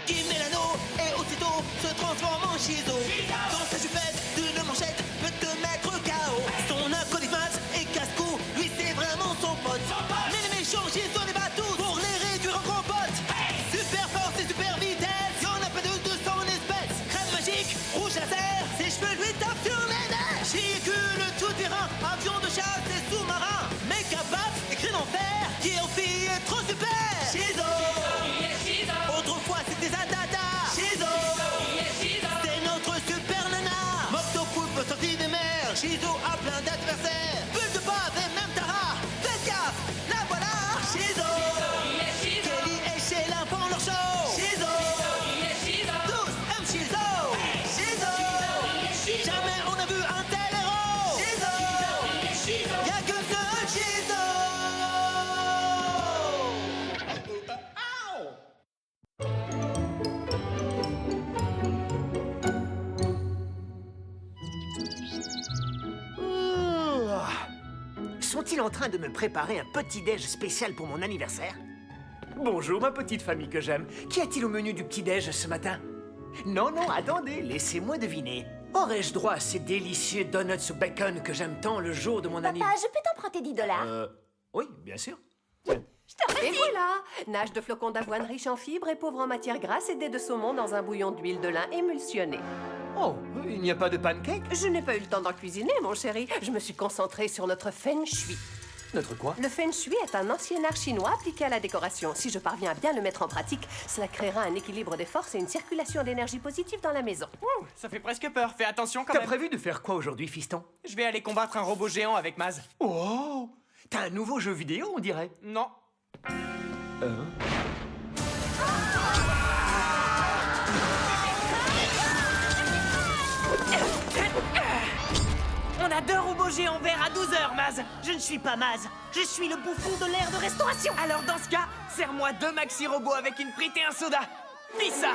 Il met l'anneau et aussitôt se transforme en Shizo. Dans sa jupette d'une manchette peut te mettre KO. Son acolyte et casse-cou, lui c'est vraiment son pote. Mais les méchants Shizo les bat tous pour les réduire en compote. Super force et super vitesse, y'en a pas de son espèce. Crème magique, rouge laser, ses cheveux lui tapent sur les nerfs. Véhicule tout terrain, avion de chasse et sous-marin. Méga bat, écrit en fer, qui en fille est trop super. Shizo. Autrefois c'était Zadada. Shizo. C'est notre super nana. Moctopoop sorti des mers. Shizo a plein d'adversaires. Bulle de bave et même Tara. Faites gaffe, la voilà. Shizo. Kelly et Sheila font leur show. Shizo. Tous aiment Shizo. Shizo. Jamais on a vu un tel héros. Shizo. Y'a que seul Shizo. Sont-ils en train de me préparer un petit-déj spécial pour mon anniversaire? Bonjour, ma petite famille que j'aime. Qu'y a-t-il au menu du petit-déj ce matin? Non, non, attendez, laissez-moi deviner. Aurais-je droit à ces délicieux donuts au bacon que j'aime tant le jour de mon Papa, anniversaire? je peux t'emprunter 10 $? Oui, bien sûr. Et voilà! Nage de flocons d'avoine riche en fibres et pauvre en matières grasses et dés de saumon dans un bouillon d'huile de lin émulsionné. Oh, il n'y a pas de pancake? Je n'ai pas eu le temps d'en cuisiner, mon chéri. Je me suis concentrée sur notre feng shui. Notre quoi? Le feng shui est un ancien art chinois appliqué à la décoration. Si je parviens à bien le mettre en pratique, cela créera un équilibre des forces et une circulation d'énergie positive dans la maison. Ouh, ça fait presque peur. Fais attention quand T'as même. prévu de faire quoi aujourd'hui, fiston? Je vais aller combattre un robot géant avec Maz. Oh! T'as un nouveau jeu vidéo, on dirait. Non. On a 2 robots géants verts à 12 heures, Maz. Je ne suis pas Maz, je suis le bouffon de l'air de restauration. Alors dans ce cas, serre-moi 2 maxi robots avec une frite et un soda. Vis ça.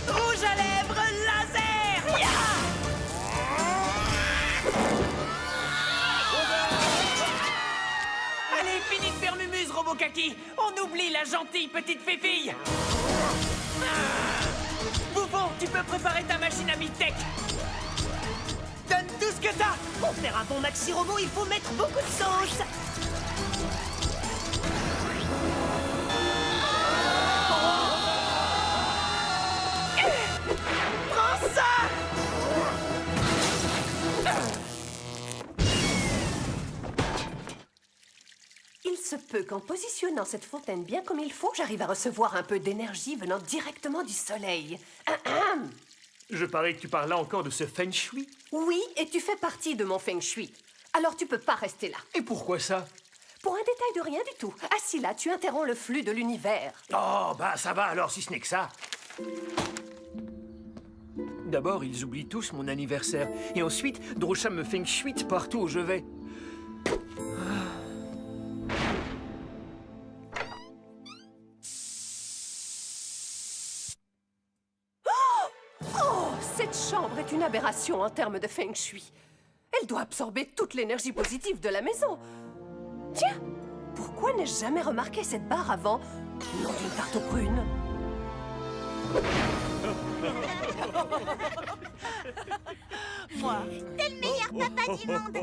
Rouge à lèvres laser. Allez, fini de faire mumuse, robot kaki. On oublie la gentille petite fifille. Bouffon, tu peux préparer ta machine à mi-tech. Donne tout ce que t'as. Pour faire un bon maxi robot, il faut mettre beaucoup de sauce. Prends ça. Il se peut qu'en positionnant cette fontaine bien comme il faut, j'arrive à recevoir un peu d'énergie venant directement du soleil. Je parie que tu parles là encore de ce feng shui. Oui, et tu fais partie de mon feng shui. Alors tu peux pas rester là. Et pourquoi ça? Pour un détail de rien du tout. Assis là, tu interromps le flux de l'univers. Oh, bah ça va alors si ce n'est que ça. D'abord, ils oublient tous mon anniversaire. Et ensuite, Drosha me feng shui partout où je vais. Oh, cette chambre est une aberration en termes de feng shui. Elle doit absorber toute l'énergie positive de la maison. Tiens, pourquoi n'ai-je jamais remarqué cette barre avant? Nom d'une tarte aux prunes. T'es le meilleur papa du monde.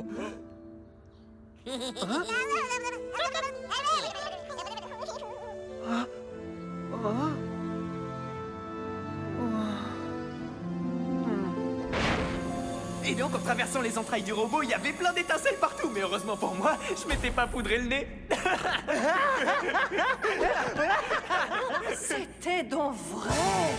Et donc, en traversant les entrailles du robot, il y avait plein d'étincelles partout. Mais heureusement pour moi, je m'étais pas poudré le nez. C'était donc vrai.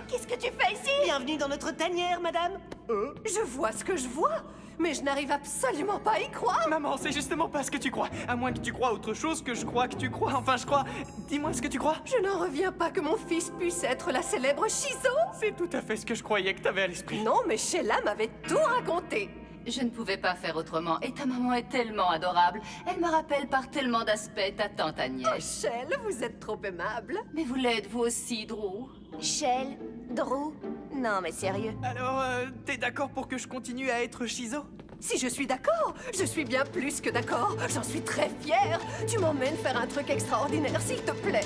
Qu'est-ce que tu fais ici? Bienvenue dans notre tanière, madame. Je vois ce que je vois, mais je n'arrive absolument pas à y croire. Maman, c'est justement pas ce que tu crois. À moins que tu crois autre chose que je crois que tu crois. Enfin, je crois. Dis-moi ce que tu crois. Je n'en reviens pas que mon fils puisse être la célèbre Shizo. C'est tout à fait ce que je croyais que t'avais à l'esprit. Non, mais Sheila m'avait tout raconté. Je ne pouvais pas faire autrement. Et ta maman est tellement adorable. Elle me rappelle par tellement d'aspects ta tante Oh, Agnès. Shell, vous êtes trop aimable. Mais vous l'êtes, vous aussi, Drew. Shell, Drew, Non, mais sérieux. Alors, t'es d'accord pour que je continue à être Shizo? Si je suis d'accord, je suis bien plus que d'accord. J'en suis très fière. Tu m'emmènes faire un truc extraordinaire, s'il te plaît.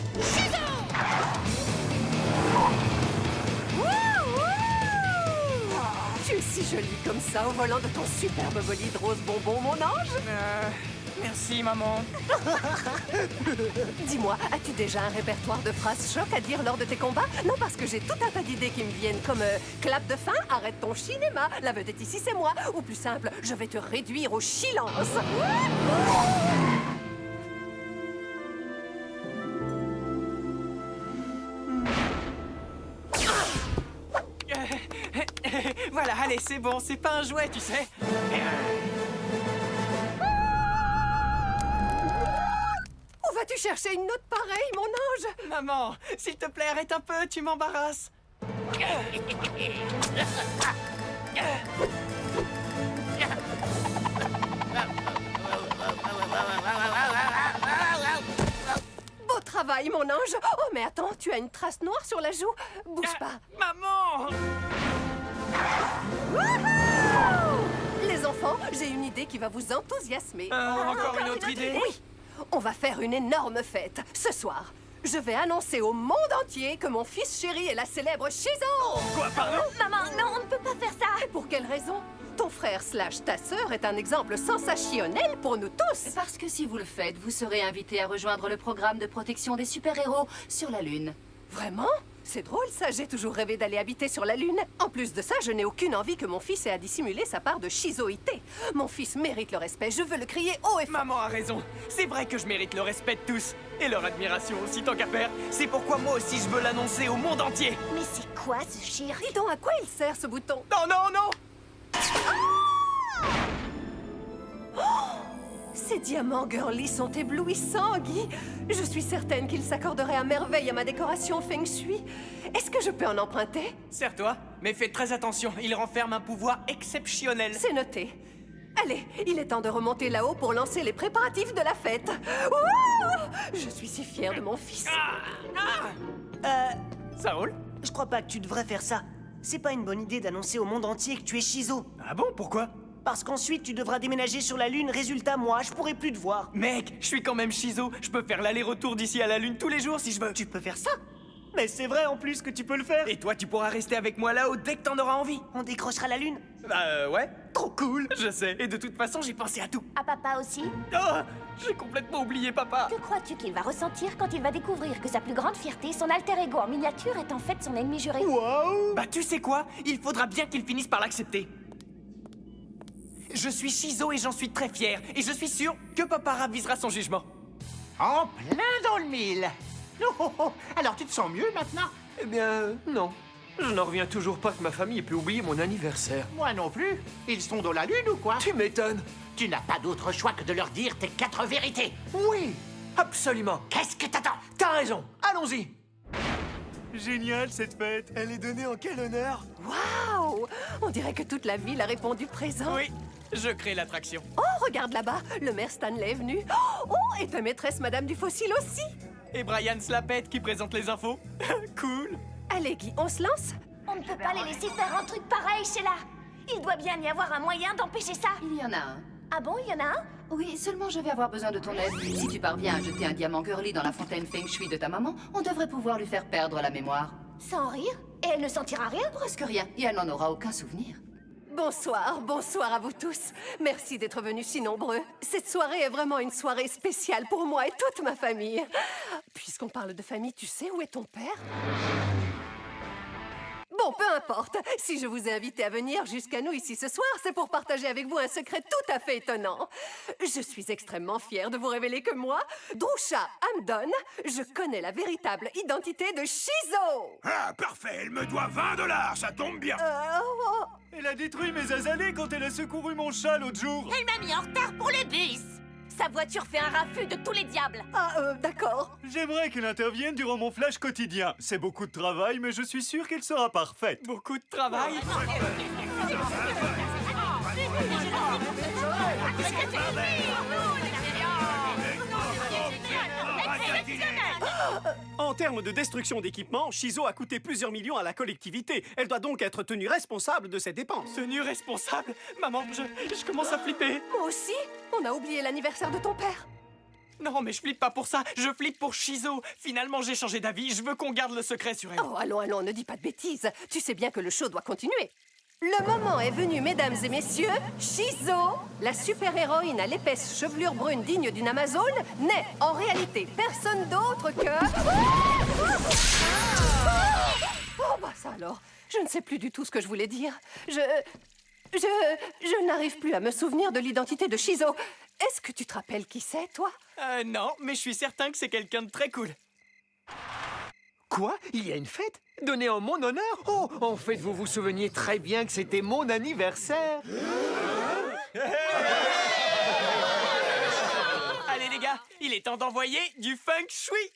Tu es si jolie comme ça au volant de ton superbe bolide rose bonbon, mon ange. Merci, maman. Dis-moi, as-tu déjà un répertoire de phrases choc à dire lors de tes combats? Non, parce que j'ai tout un tas d'idées qui me viennent, comme clap de fin, arrête ton cinéma, la vedette ici c'est moi. Ou plus simple, je vais te réduire au silence. Voilà, allez, c'est bon, c'est pas un jouet, tu sais. Où vas-tu chercher une note pareille, mon ange? Maman, s'il te plaît, arrête un peu, tu m'embarrasses. Beau travail, mon ange. Oh, mais attends, tu as une trace noire sur la joue. Bouge pas. Maman! Les enfants, j'ai une idée qui va vous enthousiasmer. Encore une autre idée? Oui, on va faire une énorme fête ce soir. Je vais annoncer au monde entier que mon fils chéri est la célèbre Shizo. Quoi, pardon? Maman, non, on ne peut pas faire ça. Et pour quelle raison? Ton frère / ta sœur est un exemple sensationnel pour nous tous. Parce que si vous le faites, vous serez invité à rejoindre le programme de protection des super-héros sur la Lune. Vraiment? C'est drôle ça, j'ai toujours rêvé d'aller habiter sur la Lune. En plus de ça, je n'ai aucune envie que mon fils ait à dissimuler sa part de shizoïté. Mon fils mérite le respect, je veux le crier haut et fort. Maman a raison. C'est vrai que je mérite le respect de tous. Et leur admiration aussi, tant qu'à faire. C'est pourquoi moi aussi je veux l'annoncer au monde entier. Mais c'est quoi ce chir? Dis donc, à quoi il sert ce bouton? Non, non, non! Ces diamants girly sont éblouissants, Guy. Je suis certaine qu'ils s'accorderaient à merveille à ma décoration Feng Shui. Est-ce que je peux en emprunter? Serre-toi, mais fais très attention, il renferme un pouvoir exceptionnel. C'est noté. Allez, il est temps de remonter là-haut pour lancer les préparatifs de la fête. Ouh! Je suis si fière de mon fils. Ça roule? Je crois pas que tu devrais faire ça. C'est pas une bonne idée d'annoncer au monde entier que tu es Shizo. Ah bon, pourquoi? Parce qu'ensuite tu devras déménager sur la Lune, résultat moi, je pourrai plus te voir. Mec, je suis quand même Shizo. Je peux faire l'aller-retour d'ici à la Lune tous les jours si je veux. Tu peux faire ça? Mais c'est vrai en plus que tu peux le faire. Et toi, tu pourras rester avec moi là-haut dès que t'en auras envie. On décrochera la Lune. Ouais. Trop cool. Je sais. Et de toute façon, j'ai pensé à tout. À papa aussi? Oh, j'ai complètement oublié papa. Que crois-tu qu'il va ressentir quand il va découvrir que sa plus grande fierté, son alter ego en miniature, est en fait son ennemi juré? Bah tu sais quoi? Il faudra bien qu'il finisse par l'accepter. Je suis Shizo et j'en suis très fier. Et je suis sûr que papa ravisera son jugement. En plein dans le mille. Oh, oh. Alors tu te sens mieux maintenant? Eh bien, non. Je n'en reviens toujours pas que ma famille ait pu oublier mon anniversaire. Moi non plus. Ils sont dans la Lune ou quoi? Tu m'étonnes. Tu n'as pas d'autre choix que de leur dire tes 4 vérités. Oui, absolument. Qu'est-ce que t'attends? T'as raison. Allons-y. Génial cette fête. Elle est donnée en quel honneur? Waouh! On dirait que toute la ville a répondu présent. Oui, je crée l'attraction. Oh, regarde là-bas, le maire Stanley est venu. Oh, et ta maîtresse Madame du Fossile aussi. Et Brian Slapette qui présente les infos. Cool. Allez, Guy, on se lance? On ne peut pas les laisser faire un truc pareil, Sheila. Il doit bien y avoir un moyen d'empêcher ça. Il y en a un. Ah bon, il y en a un? Oui, seulement je vais avoir besoin de ton aide. Si tu parviens à jeter un diamant girly dans la fontaine Feng Shui de ta maman, on devrait pouvoir lui faire perdre la mémoire. Sans rire? Et elle ne sentira rien? Presque rien, et elle n'en aura aucun souvenir. Bonsoir, bonsoir à vous tous. Merci d'être venus si nombreux. Cette soirée est vraiment une soirée spéciale pour moi et toute ma famille. Puisqu'on parle de famille, tu sais où est ton père? Bon, peu importe. Si je vous ai invité à venir jusqu'à nous ici ce soir, c'est pour partager avec vous un secret tout à fait étonnant. Je suis extrêmement fière de vous révéler que moi, Drusha Hamdon, je connais la véritable identité de Shizo. Ah, parfait, elle me doit $20, ça tombe bien. Elle a détruit mes azalées quand elle a secouru mon chat l'autre jour. Elle m'a mis en retard pour le bus. Sa voiture fait un raffut de tous les diables. D'accord. J'aimerais qu'elle intervienne durant mon flash quotidien. C'est beaucoup de travail, mais je suis sûr qu'elle sera parfaite. Beaucoup de travail. En termes de destruction d'équipement, Shizo a coûté plusieurs millions à la collectivité. Elle doit donc être tenue responsable de ses dépenses. Tenue responsable? Maman, je commence à flipper. Moi aussi. On a oublié l'anniversaire de ton père. Non, mais je flippe pas pour ça. Je flippe pour Shizo. Finalement, j'ai changé d'avis. Je veux qu'on garde le secret sur elle. Oh, allons, ne dis pas de bêtises. Tu sais bien que le show doit continuer. Le moment est venu, mesdames et messieurs. Shizo, la super-héroïne à l'épaisse chevelure brune digne d'une Amazone, n'est en réalité personne d'autre que... Oh, bah ça alors. Je ne sais plus du tout ce que je voulais dire. Je n'arrive plus à me souvenir de l'identité de Shizo. Est-ce que tu te rappelles qui c'est, toi? Non, mais je suis certain que c'est quelqu'un de très cool. Quoi? Il y a une fête? Donnée en mon honneur? Oh, en fait, vous vous souveniez très bien que c'était mon anniversaire. Allez les gars, il est temps d'envoyer du feng shui.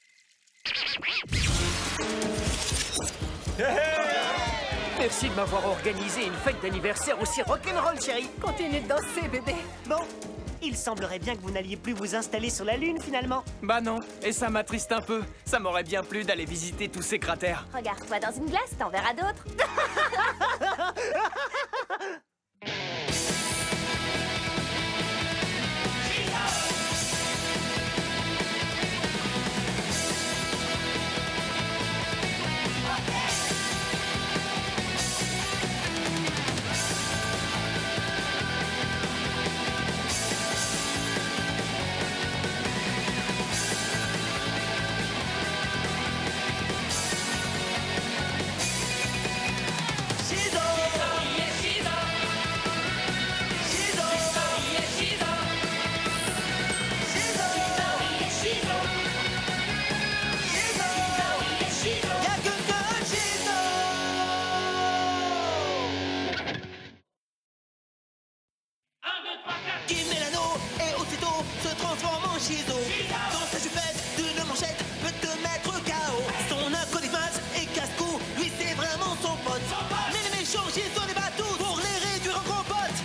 Merci de m'avoir organisé une fête d'anniversaire aussi rock'n'roll, chérie. Continue de danser, bébé. Bon, il semblerait bien que vous n'alliez plus vous installer sur la Lune, finalement. Bah non, et ça m'attriste un peu. Ça m'aurait bien plu d'aller visiter tous ces cratères. Regarde-toi dans une glace, t'en verras d'autres. Qui met l'anneau et aussitôt se transforme en Shizo. Dans sa jupette d'une manchette peut te mettre KO. Son acolyte et casse-cou, lui c'est vraiment son pote. Mais les méchants Shizo les bat tous pour les réduire en compote.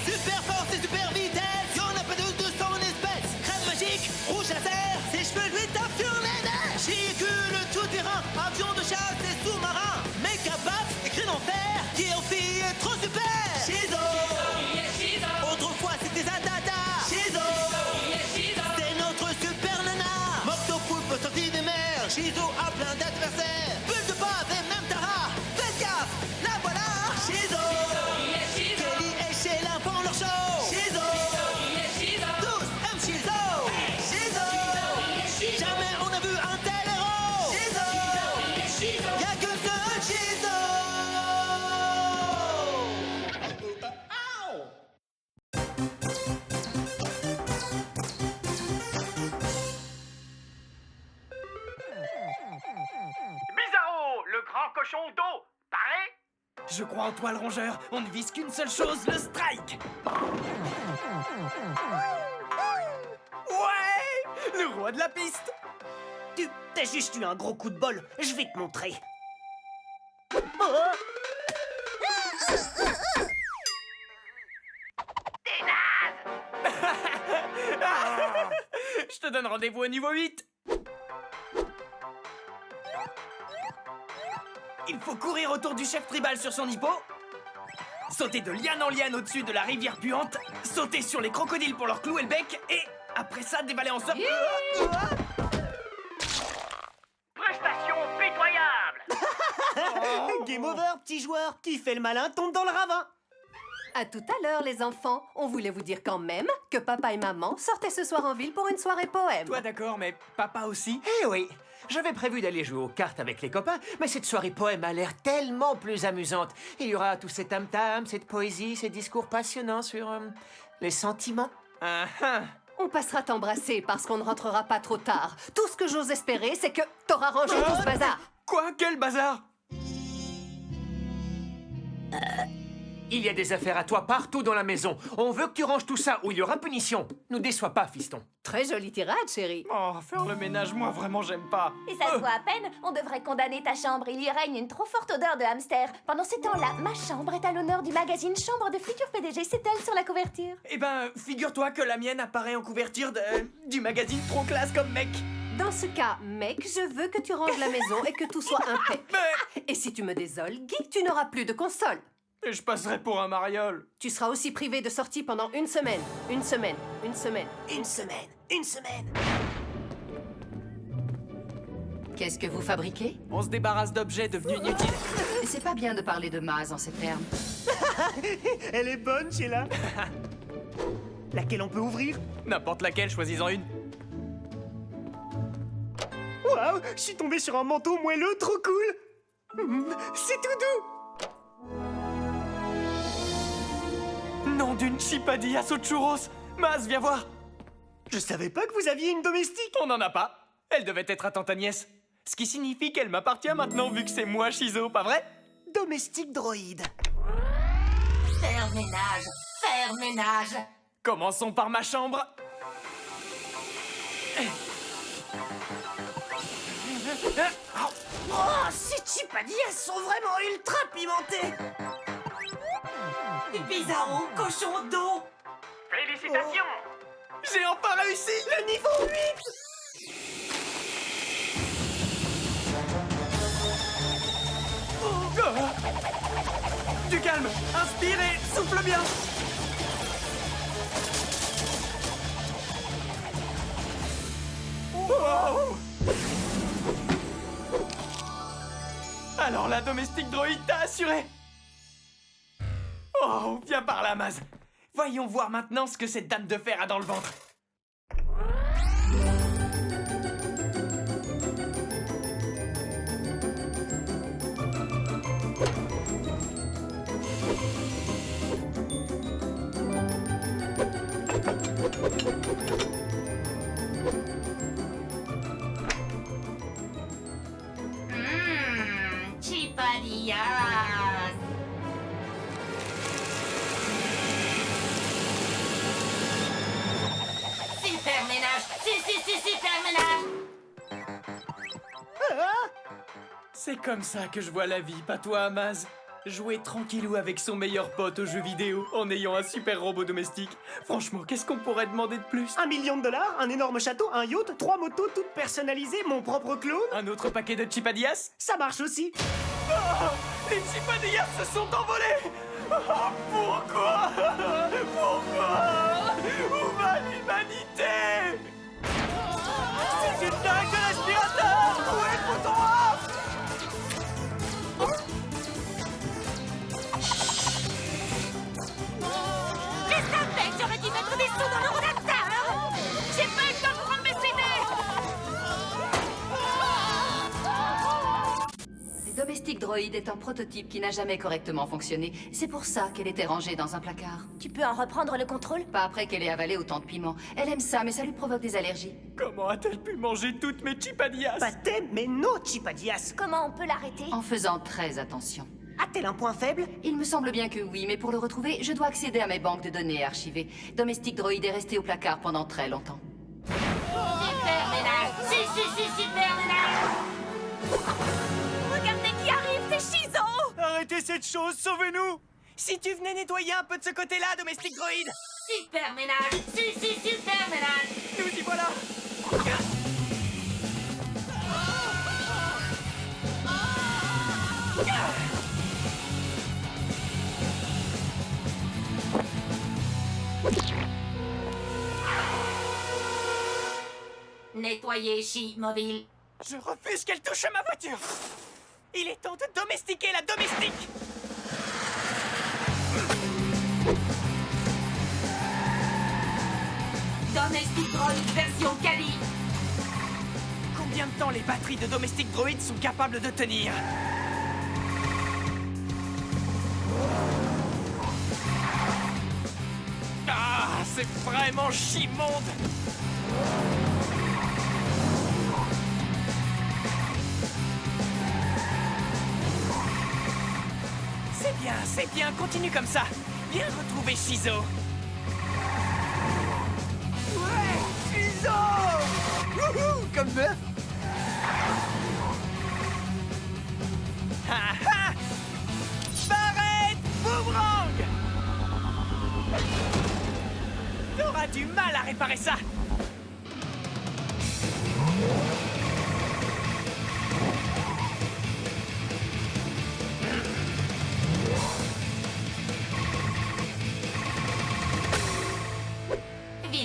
Super force et super vitesse, y'en a pas de 200 espèces. Crème magique, rouge laser, ses cheveux lui tapent sur les nerfs. Véhicule tout terrain, avion de chasse et sous-marin. Méca bat, écrit en fer, qui en fille est trop super. Shizo. Autrefois c'était Zadada. Shizo. C'est notre super nana. Mocto Poulpe sorti des mers. Shizo a plein d'adversaires. Bulle de base et même Tara. Faites gaffe, la voilà. Shizo. Kelly et Sheila font leur show. Shizo. Tous aiment Shizo. Shizo. Jamais on a vu un tel héros. Shizo. Y'a que seul Shizo. Bizarro, le grand cochon d'eau. Pareil? Je crois en toi, le rongeur. On ne vise qu'une seule chose, le strike. Ouais, le roi de la piste. T'as juste eu un gros coup de bol. Je vais te montrer. Je te donne rendez-vous au niveau 8. Il faut courir autour du chef tribal sur son hippo, sauter de liane en liane au-dessus de la rivière puante, sauter sur les crocodiles pour leur clouer le bec, et après ça, dévaler en surf. Prestation pitoyable. Game over, petit joueur. Qui fait le malin tombe dans le ravin. À tout à l'heure, les enfants. On voulait vous dire quand même que papa et maman sortaient ce soir en ville pour une soirée poème. Toi d'accord, mais papa aussi? Eh oui, j'avais prévu d'aller jouer aux cartes avec les copains, mais cette soirée poème a l'air tellement plus amusante. Il y aura tous ces tam-tams, cette poésie, ces discours passionnants sur les sentiments. On passera t'embrasser parce qu'on ne rentrera pas trop tard. Tout ce que j'ose espérer, c'est que t'auras rangé tout ce bazar. Quoi? Quel bazar? Il y a des affaires à toi partout dans la maison. On veut que tu ranges tout ça ou il y aura punition. Nous déçois pas, fiston. Très jolie tirade, chérie. Oh, faire le ménage, moi, vraiment, j'aime pas. Et ça se voit à peine, on devrait condamner ta chambre. Il y règne une trop forte odeur de hamster. Pendant ce temps-là, ma chambre est à l'honneur du magazine Chambre de futurs PDG. C'est elle sur la couverture. Eh ben, figure-toi que la mienne apparaît en couverture du magazine Trop Classe comme mec. Dans ce cas, mec, je veux que tu ranges la maison et que tout soit impec. Et si tu me désoles, Guy, tu n'auras plus de console. Et je passerai pour un mariole. Tu seras aussi privé de sortie pendant une semaine. Une semaine. Une semaine. Une semaine. Une semaine. Qu'est-ce que vous fabriquez? On se débarrasse d'objets devenus inutiles. C'est pas bien de parler de Maz en ces termes. Elle est bonne, Sheila. Laquelle on peut ouvrir? N'importe laquelle, choisis-en une. Waouh, je suis tombé sur un manteau moelleux, trop cool. C'est tout doux. Nom d'une chipadillas aux churros. Maz, viens voir. Je savais pas que vous aviez une domestique. On n'en a pas. Elle devait être à tante Agnès. Ce qui signifie qu'elle m'appartient maintenant vu que c'est moi, Shizo, pas vrai? Domestique droïde. Faire ménage. Faire ménage. Commençons par ma chambre. Oh, ces chipadillas sont vraiment ultra pimentées. Bizarro, cochon d'eau. Félicitations! J'ai enfin réussi Le niveau 8. Du calme, inspire et souffle bien. Wow. Alors la domestique droïde t'a assuré. Oh, viens par là, Maz. Voyons voir maintenant ce que cette dame de fer a dans le ventre. Chipadillas. Super ménage. Si, super ménage. C'est comme ça que je vois la vie, pas toi, Maz. Jouer tranquillou avec son meilleur pote aux jeux vidéo en ayant un super robot domestique. Franchement, qu'est-ce qu'on pourrait demander de plus? $1 million, un énorme château, un yacht, 3 motos toutes personnalisées, mon propre clone. Un autre paquet de chipadillas? Ça marche aussi. Oh, les chipadillas se sont envolés! Oh, pourquoi? Pourquoi? Où va l'humanité? C'est une dingue de l'aspirateur! Où est le bouton off? J'aurais dû mettre des sous dans le rotateur. J'ai pas eu le temps de prendre mes CD. Le domestique droïde est un prototype qui n'a jamais correctement fonctionné. C'est pour ça qu'elle était rangée dans un placard. Tu peux en reprendre le contrôle? Pas après qu'elle ait avalé autant de piment. Elle aime ça, mais ça lui provoque des allergies. Comment a-t-elle pu manger toutes mes chipadillas? Pas t'aimes, mais non, chipadillas. Comment on peut l'arrêter? En faisant très attention. A-t-elle un point faible? Il me semble bien que oui, mais pour le retrouver, je dois accéder à mes banques de données archivées. Domestique droïde est resté au placard pendant très longtemps. Super ménage. Si, super ménage. Regardez qui arrive, c'est Shizo. Arrêtez cette chose, sauvez-nous! Si tu venais nettoyer un peu de ce côté-là, domestique droïde! Super ménage. Si, super ménage. Nous y voilà! Nettoyer Chi-Mobile. Je refuse qu'elle touche à ma voiture! Il est temps de domestiquer la domestique! Domestic Droid version Kali. Combien de temps les batteries de domestique droïde sont capables de tenir? Ah, c'est vraiment chimonde! C'est bien, continue comme ça. Viens retrouver Shizo. Ouais, Shizo! Wouhou, comme bœuf! Ha ha! Barrette boomerang! T'auras du mal à réparer ça.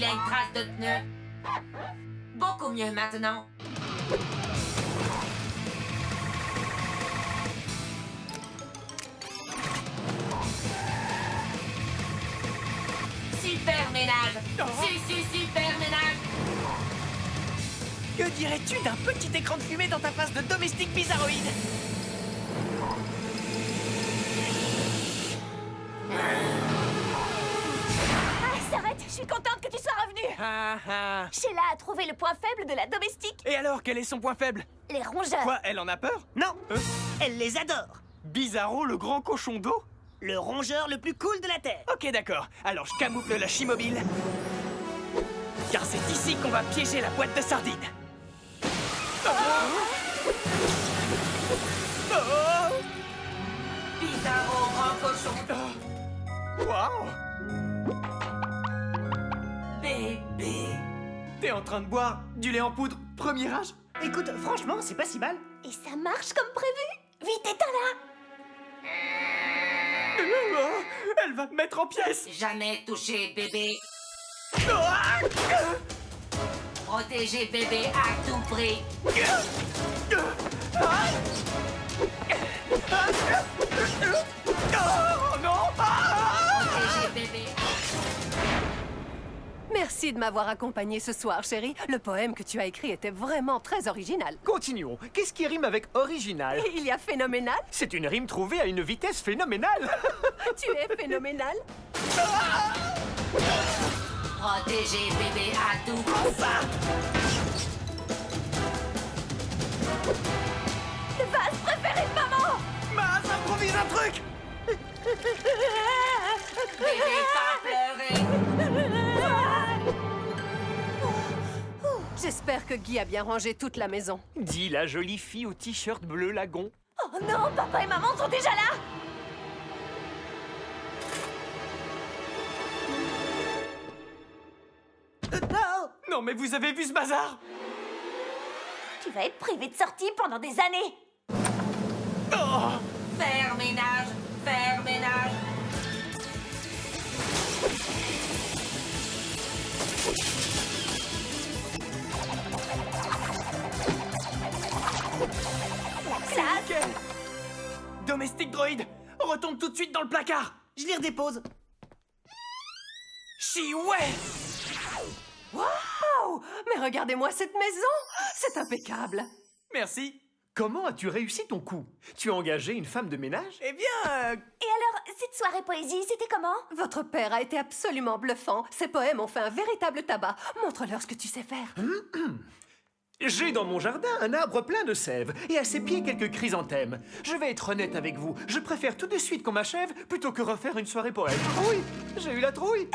a une trace de pneu. Beaucoup mieux maintenant. Super ménage. Super ménage. Que dirais-tu d'un petit écran de fumée dans ta face de domestique bizarroïde? Ah, s'arrête, je suis contente que tu sois revenu. Sheila a trouvé le point faible de la domestique. Et alors, quel est son point faible? Les rongeurs. Quoi, elle en a peur? Non, elle les adore. Bizarro, le grand cochon d'eau? Le rongeur le plus cool de la Terre. Ok, d'accord. Alors je camoufle la chimobile. Car c'est ici qu'on va piéger la boîte de sardines. Bizarro, grand cochon. Waouh! Bébé. T'es en train de boire du lait en poudre premier âge? Écoute, franchement, c'est pas si mal. Et ça marche comme prévu. Vite, éteins-la. Elle va me mettre en pièces. Jamais toucher bébé. Protéger bébé à tout prix. Oh non! Protéger bébé. Merci de m'avoir accompagné ce soir, chérie. Le poème que tu as écrit était vraiment très original. Continuons. Qu'est-ce qui rime avec original? Il y a phénoménal. C'est une rime trouvée à une vitesse phénoménale. Tu es phénoménal. Protéger bébé à tout prix. Le vase préféré de maman. Maz, improvise un truc! Bébé, pas pleurer. J'espère que Guy a bien rangé toute la maison. Dit la jolie fille au t-shirt bleu lagon. Oh non, papa et maman sont déjà là. Non mais vous avez vu ce bazar? Tu vas être privé de sortie pendant des années. Faire ménage. Faire ménage. Nickel. Domestique droïde, retourne tout de suite dans le placard. Je les redépose. Chiouais! Waouh! Mais regardez-moi cette maison! C'est impeccable. Merci. Comment as-tu réussi ton coup? Tu as engagé une femme de ménage? Eh bien, Et alors, cette soirée poésie, c'était comment? Votre père a été absolument bluffant. Ces poèmes ont fait un véritable tabac. Montre-leur ce que tu sais faire. J'ai dans mon jardin un arbre plein de sève et à ses pieds quelques chrysanthèmes. Je vais être honnête avec vous, je préfère tout de suite qu'on m'achève plutôt que refaire une soirée poète. Oui, j'ai eu la trouille.